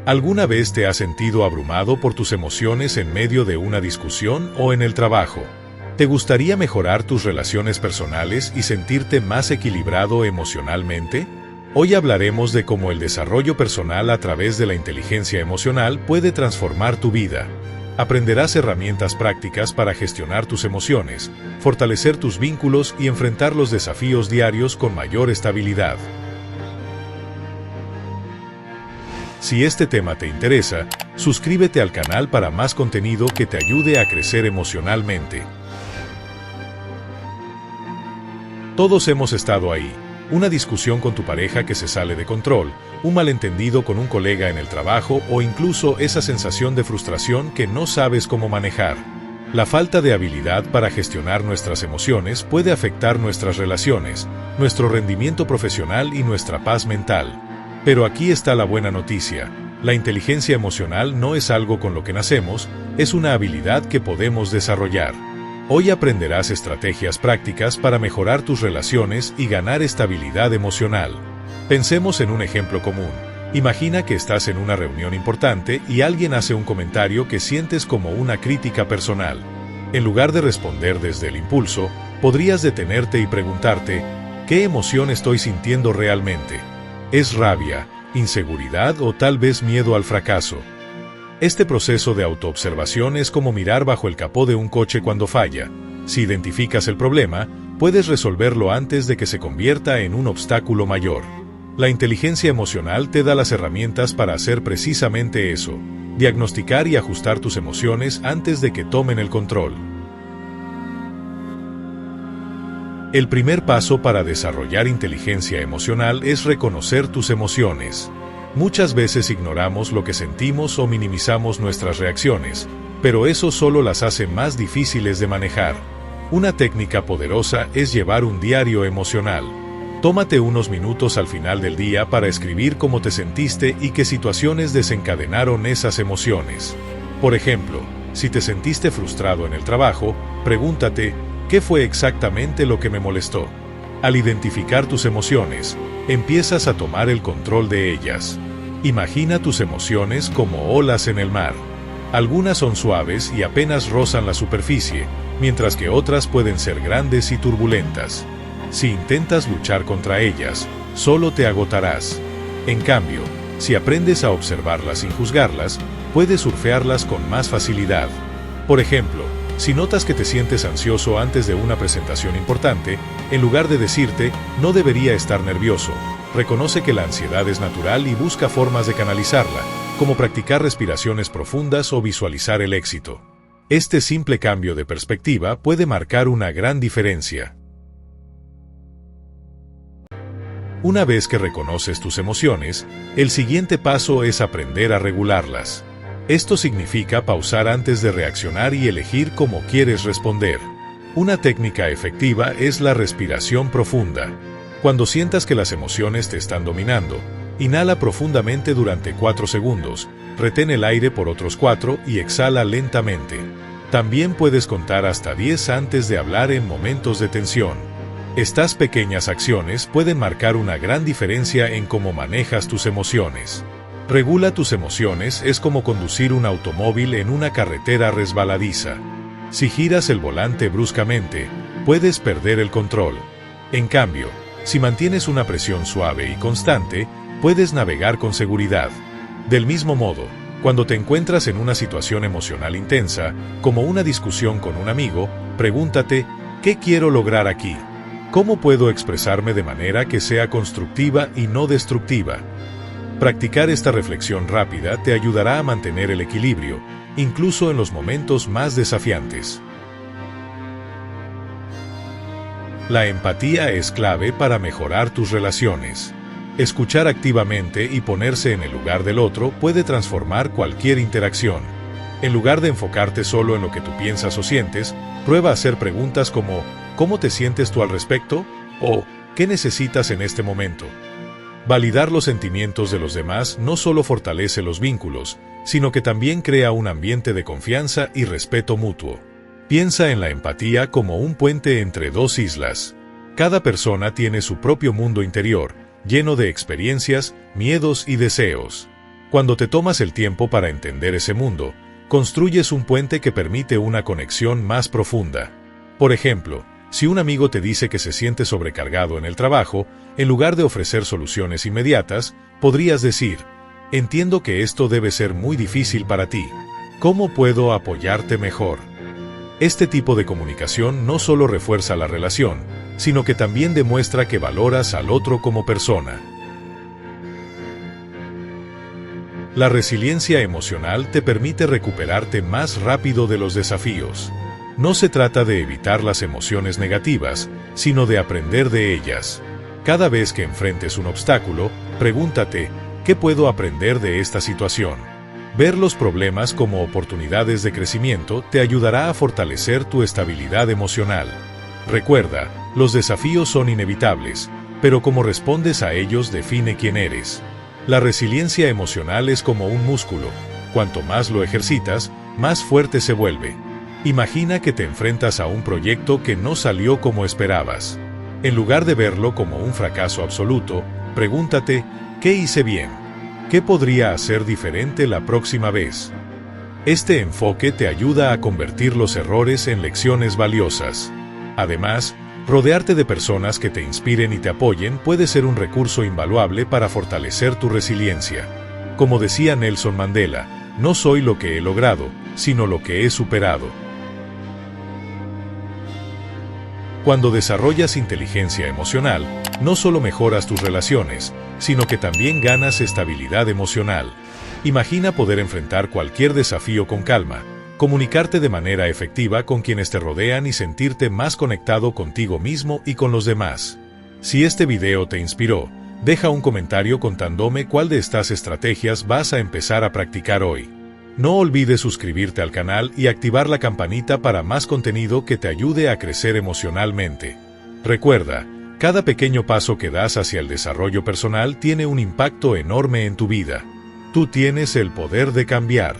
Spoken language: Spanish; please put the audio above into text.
¿Alguna vez te has sentido abrumado por tus emociones en medio de una discusión o en el trabajo? ¿Te gustaría mejorar tus relaciones personales y sentirte más equilibrado emocionalmente? Hoy hablaremos de cómo el desarrollo personal a través de la inteligencia emocional puede transformar tu vida. Aprenderás herramientas prácticas para gestionar tus emociones, fortalecer tus vínculos y enfrentar los desafíos diarios con mayor estabilidad. Si este tema te interesa, suscríbete al canal para más contenido que te ayude a crecer emocionalmente. Todos hemos estado ahí. Una discusión con tu pareja que se sale de control, un malentendido con un colega en el trabajo o incluso esa sensación de frustración que no sabes cómo manejar. La falta de habilidad para gestionar nuestras emociones puede afectar nuestras relaciones, nuestro rendimiento profesional y nuestra paz mental. Pero aquí está la buena noticia. La inteligencia emocional no es algo con lo que nacemos, es una habilidad que podemos desarrollar. Hoy aprenderás estrategias prácticas para mejorar tus relaciones y ganar estabilidad emocional. Pensemos en un ejemplo común. Imagina que estás en una reunión importante y alguien hace un comentario que sientes como una crítica personal. En lugar de responder desde el impulso, podrías detenerte y preguntarte, ¿qué emoción estoy sintiendo realmente? ¿Es rabia, inseguridad o tal vez miedo al fracaso? Este proceso de autoobservación es como mirar bajo el capó de un coche cuando falla. Si identificas el problema, puedes resolverlo antes de que se convierta en un obstáculo mayor. La inteligencia emocional te da las herramientas para hacer precisamente eso, diagnosticar y ajustar tus emociones antes de que tomen el control. El primer paso para desarrollar inteligencia emocional es reconocer tus emociones. Muchas veces ignoramos lo que sentimos o minimizamos nuestras reacciones, pero eso solo las hace más difíciles de manejar. Una técnica poderosa es llevar un diario emocional. Tómate unos minutos al final del día para escribir cómo te sentiste y qué situaciones desencadenaron esas emociones. Por ejemplo, si te sentiste frustrado en el trabajo, pregúntate, ¿qué fue exactamente lo que me molestó? Al identificar tus emociones, empiezas a tomar el control de ellas. Imagina tus emociones como olas en el mar. Algunas son suaves y apenas rozan la superficie, mientras que otras pueden ser grandes y turbulentas. Si intentas luchar contra ellas, solo te agotarás. En cambio, si aprendes a observarlas sin juzgarlas, puedes surfearlas con más facilidad. Por ejemplo, si notas que te sientes ansioso antes de una presentación importante, en lugar de decirte, no debería estar nervioso, reconoce que la ansiedad es natural y busca formas de canalizarla, como practicar respiraciones profundas o visualizar el éxito. Este simple cambio de perspectiva puede marcar una gran diferencia. Una vez que reconoces tus emociones, el siguiente paso es aprender a regularlas. Esto significa pausar antes de reaccionar y elegir cómo quieres responder. Una técnica efectiva es la respiración profunda. Cuando sientas que las emociones te están dominando, inhala profundamente durante 4 segundos, retén el aire por otros 4 y exhala lentamente. También puedes contar hasta 10 antes de hablar en momentos de tensión. Estas pequeñas acciones pueden marcar una gran diferencia en cómo manejas tus emociones. Regula tus emociones es como conducir un automóvil en una carretera resbaladiza. Si giras el volante bruscamente, puedes perder el control. En cambio, si mantienes una presión suave y constante, puedes navegar con seguridad. Del mismo modo, cuando te encuentras en una situación emocional intensa, como una discusión con un amigo, pregúntate, ¿qué quiero lograr aquí? ¿Cómo puedo expresarme de manera que sea constructiva y no destructiva? Practicar esta reflexión rápida te ayudará a mantener el equilibrio, incluso en los momentos más desafiantes. La empatía es clave para mejorar tus relaciones. Escuchar activamente y ponerse en el lugar del otro puede transformar cualquier interacción. En lugar de enfocarte solo en lo que tú piensas o sientes, prueba a hacer preguntas como ¿cómo te sientes tú al respecto? O ¿qué necesitas en este momento? Validar los sentimientos de los demás no solo fortalece los vínculos, sino que también crea un ambiente de confianza y respeto mutuo. Piensa en la empatía como un puente entre dos islas. Cada persona tiene su propio mundo interior, lleno de experiencias, miedos y deseos. Cuando te tomas el tiempo para entender ese mundo, construyes un puente que permite una conexión más profunda. Por ejemplo, si un amigo te dice que se siente sobrecargado en el trabajo, en lugar de ofrecer soluciones inmediatas, podrías decir: entiendo que esto debe ser muy difícil para ti. ¿Cómo puedo apoyarte mejor? Este tipo de comunicación no solo refuerza la relación, sino que también demuestra que valoras al otro como persona. La resiliencia emocional te permite recuperarte más rápido de los desafíos. No se trata de evitar las emociones negativas, sino de aprender de ellas. Cada vez que enfrentes un obstáculo, pregúntate: ¿qué puedo aprender de esta situación? Ver los problemas como oportunidades de crecimiento te ayudará a fortalecer tu estabilidad emocional. Recuerda, los desafíos son inevitables, pero cómo respondes a ellos define quién eres. La resiliencia emocional es como un músculo. Cuanto más lo ejercitas, más fuerte se vuelve. Imagina que te enfrentas a un proyecto que no salió como esperabas. En lugar de verlo como un fracaso absoluto, pregúntate: ¿qué hice bien? ¿Qué podría hacer diferente la próxima vez? Este enfoque te ayuda a convertir los errores en lecciones valiosas. Además, rodearte de personas que te inspiren y te apoyen puede ser un recurso invaluable para fortalecer tu resiliencia. Como decía Nelson Mandela: no soy lo que he logrado, sino lo que he superado. Cuando desarrollas inteligencia emocional, no solo mejoras tus relaciones, sino que también ganas estabilidad emocional. Imagina poder enfrentar cualquier desafío con calma, comunicarte de manera efectiva con quienes te rodean y sentirte más conectado contigo mismo y con los demás. Si este video te inspiró, deja un comentario contándome cuál de estas estrategias vas a empezar a practicar hoy. No olvides suscribirte al canal y activar la campanita para más contenido que te ayude a crecer emocionalmente. Recuerda, cada pequeño paso que das hacia el desarrollo personal tiene un impacto enorme en tu vida. Tú tienes el poder de cambiar.